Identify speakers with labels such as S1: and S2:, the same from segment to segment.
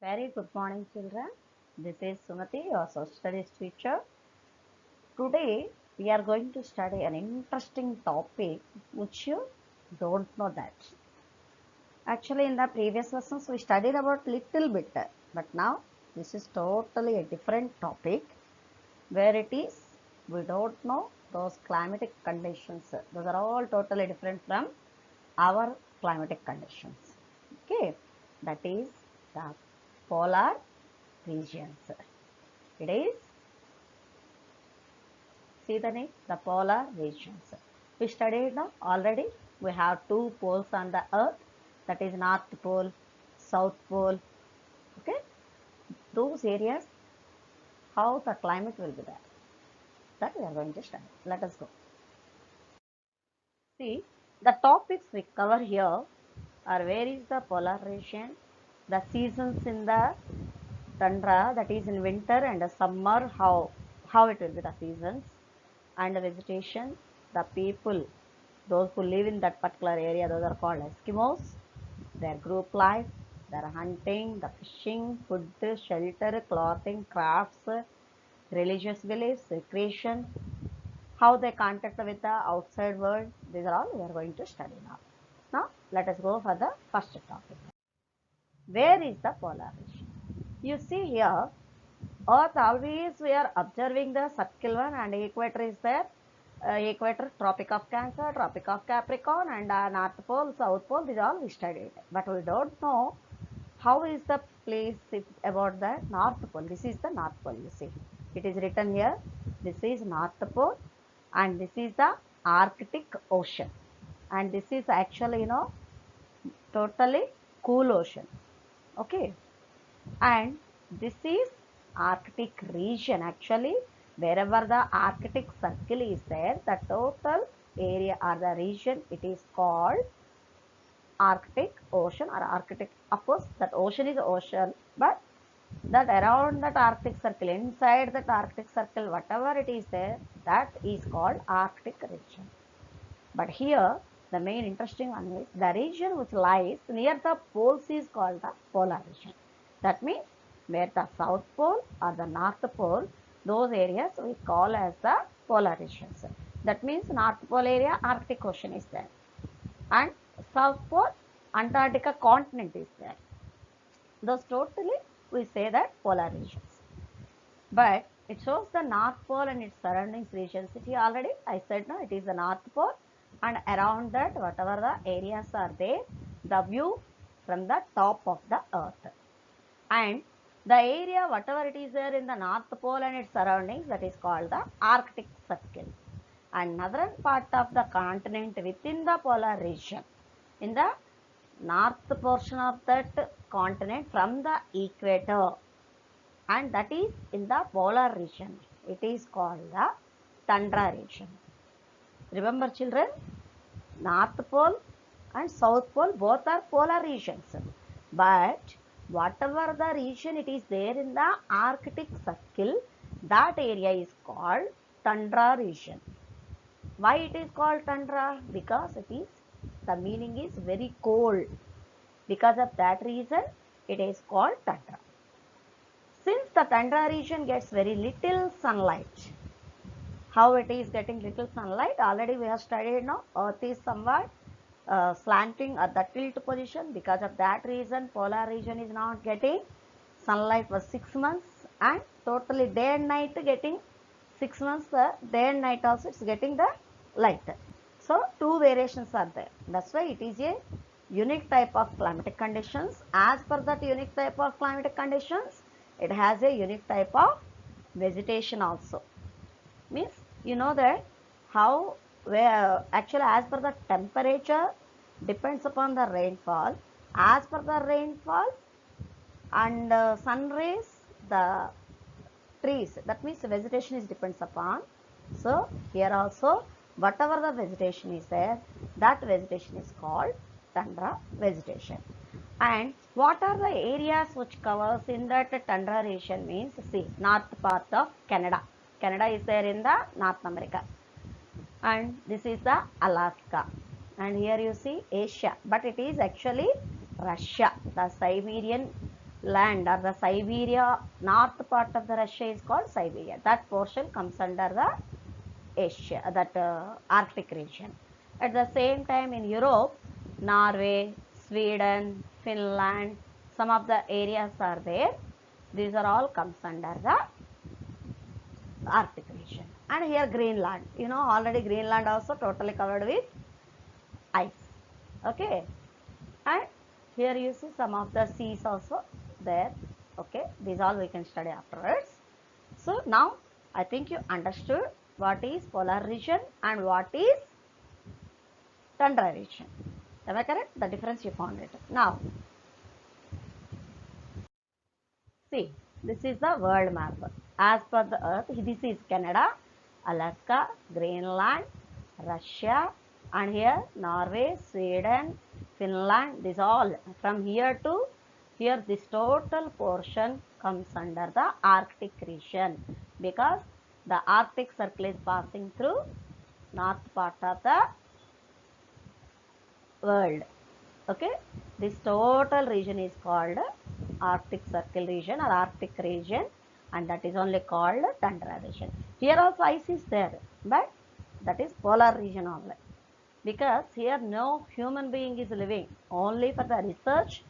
S1: Very good morning, children. This is Sumati, your social studies teacher. Today, we are going to study an interesting topic which you don't know that. Actually, in the previous lessons, we studied about little bit, but now this is totally a different topic where it is we don't know those climatic conditions. Those are all totally different from our climatic conditions. Okay, that is the polar regions. It is, see the name, the polar regions. We studied now already. We have two poles on the earth, that is North Pole, South Pole. Okay, those areas, how the climate will be there, that we are going to study. Let us go. See, the topics we cover here are where is the polar region, the seasons in the tundra, that is in winter and summer, how it will be the seasons, and the vegetation, the people, those who live in that particular area, those are called Eskimos, their group life, their hunting, the fishing, food, shelter, clothing, crafts, religious beliefs, recreation, how they contact with the outside world. These are all we are going to study now. Now, let us go for the first topic. Where is the polar region? You see here, Earth always we are observing the circle one and equator is there. Equator, Tropic of Cancer, Tropic of Capricorn, and North Pole, South Pole. These all we studied, but we don't know how is the place about the North Pole. This is the North Pole. You see, it is written here. This is North Pole, and this is the Arctic Ocean, and this is actually totally cool ocean. Okay, and this is Arctic region. Actually, wherever the Arctic circle is there, the total area or the region, it is called Arctic Ocean or Arctic. Of course, that ocean is ocean, but that around that Arctic circle, inside that Arctic circle, whatever it is there, that is called Arctic region. But here, the main interesting one is the region which lies near the poles is called the polar region. That means where the South Pole or the North Pole, those areas we call as the polar regions. That means North Pole area, Arctic Ocean is there, and South Pole, Antarctica continent is there. Those totally we say that polar regions. But it shows the North Pole and its surroundings regions. City already I said no, it is the North Pole, and around that whatever the areas are there, the view from the top of the earth, and the area whatever it is there in the North Pole and its surroundings, that is called the Arctic Circle, and northern part of the continent within the polar region, in the north portion of that continent from the equator, and that is in the polar region. It is called the tundra region. Remember children, North Pole and South Pole both are polar regions. But whatever the region it is there in the Arctic Circle, that area is called tundra region. Why it is called tundra? Because it is, the meaning is very cold. Because of that reason, it is called tundra. Since the tundra region gets very little sunlight, how it is getting little sunlight, already we have studied now. Earth is somewhat slanting at the tilt position. Because of that reason, polar region is not getting sunlight for 6 months, and totally day and night getting 6 months, day and night also it's getting the light. So two variations are there. That's why it is a unique type of climatic conditions. As per that unique type of climatic conditions, it has a unique type of vegetation also. Means you know that how, where actually as per the temperature depends upon the rainfall. As per the rainfall and sun rays, the trees, that means the vegetation is depends upon. So here also whatever the vegetation is there, that vegetation is called tundra vegetation. And what are the areas which covers in that tundra region? Means see, north part of Canada. Canada is there in the North America, and this is the Alaska, and here you see Asia, but it is actually Russia, the Siberian land or the Siberia, north part of the Russia is called Siberia. That portion comes under the Asia, that Arctic region. At the same time in Europe, Norway, Sweden, Finland, some of the areas are there. These are all comes under the Arctic region. And here Greenland, already Greenland also totally covered with ice. Okay. And here you see some of the seas also there. Okay. These all we can study afterwards. So now I think you understood what is polar region and what is tundra region. Am I correct? The difference you found it. Now, see, this is the world map. As per the earth, this is Canada, Alaska, Greenland, Russia, and here Norway, Sweden, Finland. This all from here to here, this total portion comes under the Arctic region because the Arctic Circle is passing through north part of the world. Okay, this total region is called Arctic Circle region or Arctic region, and that is only called tundra region. Here also ice is there, but that is polar region only, because here no human being is living, only for the research.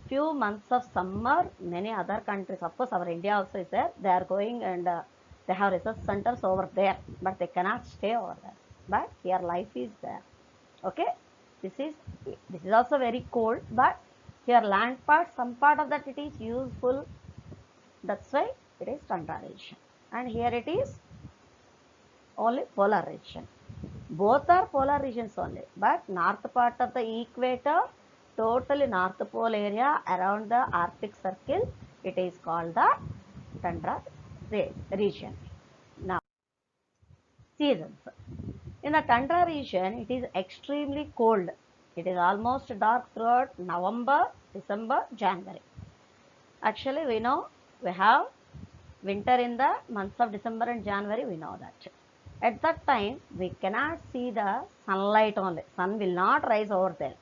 S1: Few months of summer, many other countries, of course our India also is there, they are going and they have research centers over there, but they cannot stay over there. But here life is there. Okay, this is also very cold, but here land part, some part of that it is useful, that's why it is tundra region, and here it is only polar region. Both are polar regions only, but north part of the equator, totally north pole area around the Arctic Circle, it is called the tundra region. Now, seasons. In the tundra region, it is extremely cold. It is almost dark throughout November, December, January. Actually, we know we have winter in the months of December and January, we know that. At that time, we cannot see the sunlight only. Sun will not rise over there.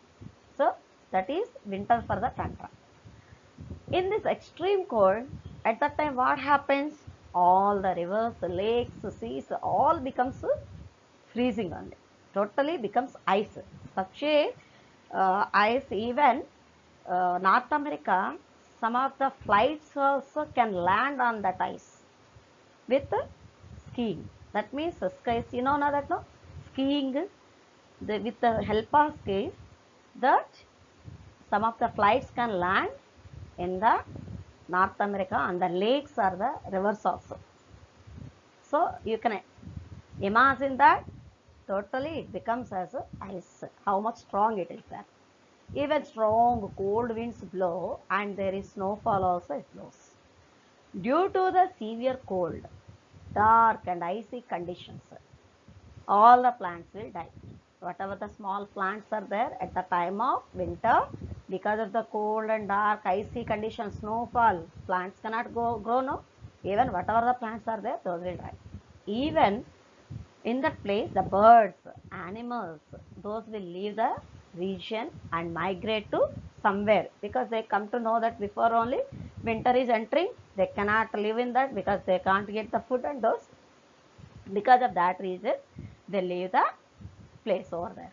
S1: So, that is winter for the tundra. In this extreme cold, at that time what happens? All the rivers, the lakes, the seas, all becomes freezing only. Totally becomes ice. Such a ice, even North America, some of the flights also can land on that ice with skiing. That means skies, now that no? Skiing, with the help of skis, that some of the flights can land in the North America, and the lakes or the rivers also. So you can imagine that totally it becomes as ice, how much strong it is there. Even strong cold winds blow and there is snowfall also it blows. Due to the severe cold, dark and icy conditions, all the plants will die. Whatever the small plants are there at the time of winter, because of the cold and dark, icy conditions, snowfall, plants cannot grow, no. Even whatever the plants are there, those will die. Even in that place, the birds, animals, those will leave the region and migrate to somewhere, because they come to know that before only winter is entering, they cannot live in that because they can't get the food and those. Because of that reason, they leave the place over there.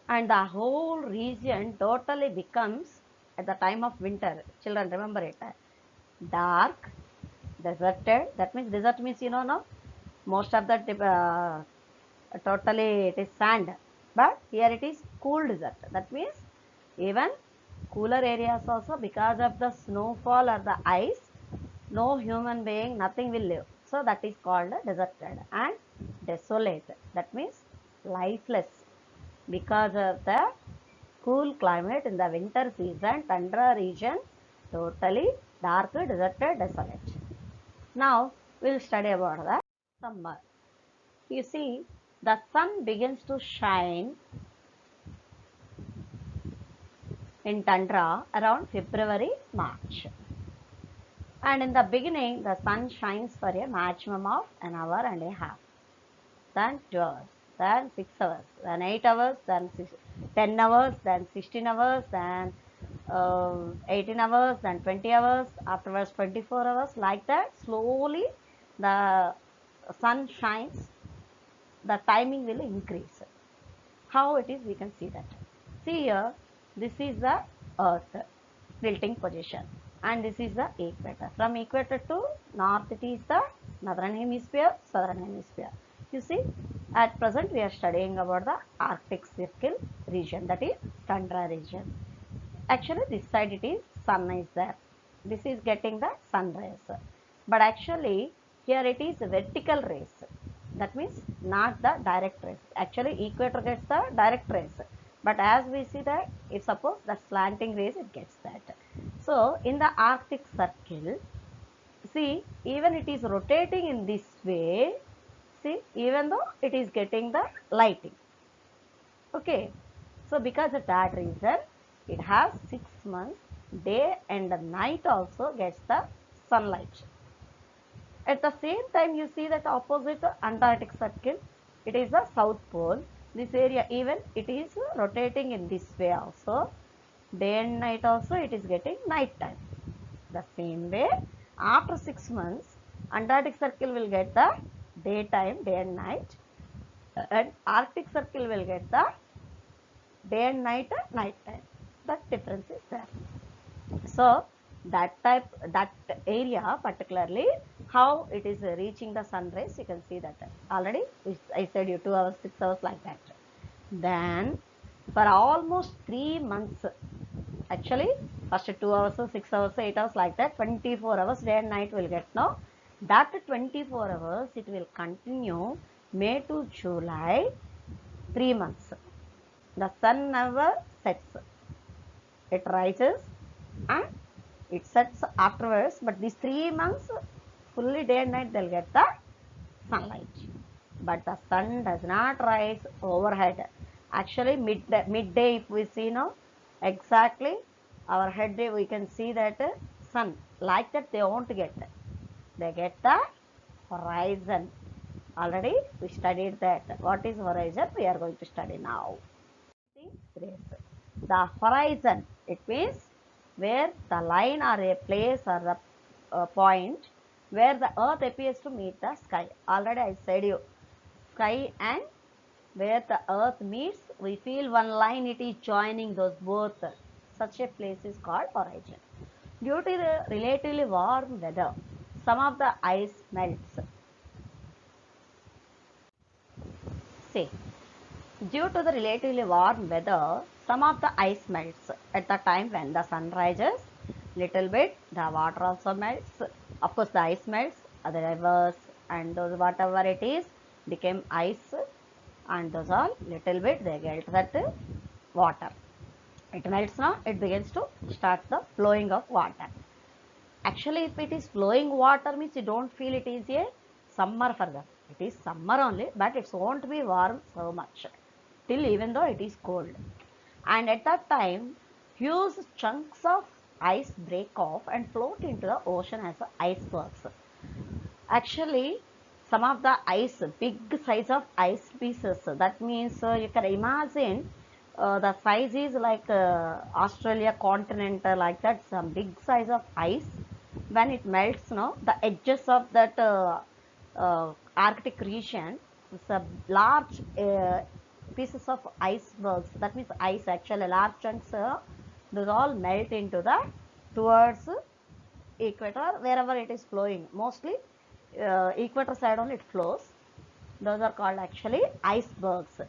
S1: And the whole region totally becomes, at the time of winter, children remember it, dark, deserted. That means desert means, now most of the totally it is sand, but here it is cool desert. That means even cooler areas also, because of the snowfall or the ice, no human being, nothing will live. So that is called deserted and desolate. That means lifeless, because of the cool climate in the winter season, tundra region totally dark, deserted, desolate. Now we'll study about the summer. You see, the sun begins to shine in tundra around February, March. And in the beginning, the sun shines for a maximum of an hour and a half, then 2 hours, then 6 hours, then 8 hours, then 10 hours, then 16 hours, then 18 hours, then 20 hours, afterwards 24 hours, like that. Slowly the sun shines, the timing will increase. How it is, we can see that. See here, this is the earth tilting position, and this is the equator. From equator to north, it is the northern hemisphere, southern hemisphere. You see, at present we are studying about the Arctic Circle region, that is tundra region. Actually, this side it is sun is there. This is getting the sun rays. But actually, here it is vertical rays. That means not the direct rays. Actually, equator gets the direct rays. But as we see that, if suppose the slanting rays, it gets that. So, in the Arctic Circle, see, even it is rotating in this way, see, even though it is getting the lighting. Okay, so because of that reason, it has 6 months, day and night also gets the sunlight. At the same time, you see that opposite Antarctic Circle, it is the South Pole. This area even it is rotating in this way also. Day and night also it is getting night time. The same way, after 6 months, Antarctic Circle will get the daytime, day and night, and Arctic Circle will get the day and night, night time. That difference is there. So that area particularly, how it is reaching the sun rays, you can see that already I said you 2 hours, 6 hours, like that. Then for almost 3 months, actually first 2 hours, 6 hours, 8 hours, like that, 24 hours day and night will get now. That 24 hours it will continue May to July, 3 months. The sun never sets, it rises and it sets afterwards, but these 3 months fully day and night they'll get the sunlight. But the sun does not rise overhead. Actually midday if we see now, exactly our head day we can see that sun, like that they won't get. They get the horizon. Already we studied that. What is horizon? We are going to study now. The horizon, it means where the line or a place or the point where the earth appears to meet the sky. Already I said you, sky and where the earth meets, we feel one line, it is joining those both. Such a place is called horizon. Due to the relatively warm weather, some of the ice melts. See, due to the relatively warm weather, some of the ice melts at the time when the sun rises. Little bit, the water also melts. Of course, the ice melts, the rivers and those whatever it is became ice, and those all little bit they get that water. It melts now. It begins to start the flowing of water. Actually, if it is flowing water means you don't feel it is a summer for them. It is summer only, but it won't be warm so much till even though it is cold. And at that time, huge chunks of ice break off and float into the ocean as icebergs. Actually, some of the ice, big size of ice pieces, that means you can imagine the size is like Australia continent, like that, some big size of ice. When it melts, no, the edges of that Arctic region, it's a large pieces of icebergs, that means ice, actually large chunks, those all melt into the towards equator wherever it is flowing. Mostly equator side only it flows. Those are called actually icebergs.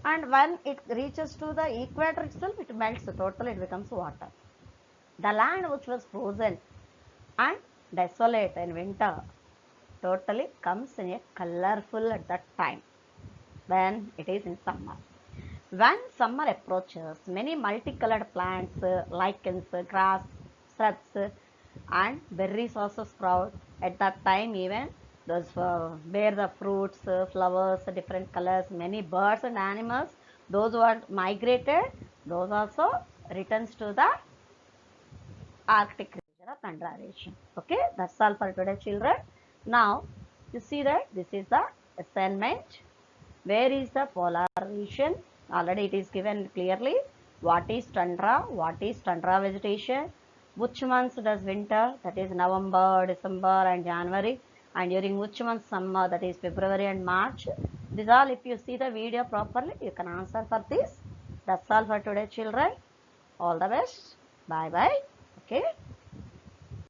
S1: And when it reaches to the equator itself, it melts totally, it becomes water. The land which was frozen and desolate in winter totally comes in a colorful at that time when it is in summer. When summer approaches, many multicolored plants, lichens, grass, shrubs, and berries also sprout. At that time, even those bear the fruits, flowers, different colors. Many birds and animals, those who are migrated, those also returns to the Arctic region or tundra region. Okay, that's all for today, children. Now, you see that this is the assignment. Where is the polar region? Already it is given clearly. What is tundra? What is tundra vegetation? Which months does winter? That is November, December and January. And during which month summer? That is February and March. This all, if you see the video properly, you can answer for this. That's all for today, children. All the best. Bye bye. Okay.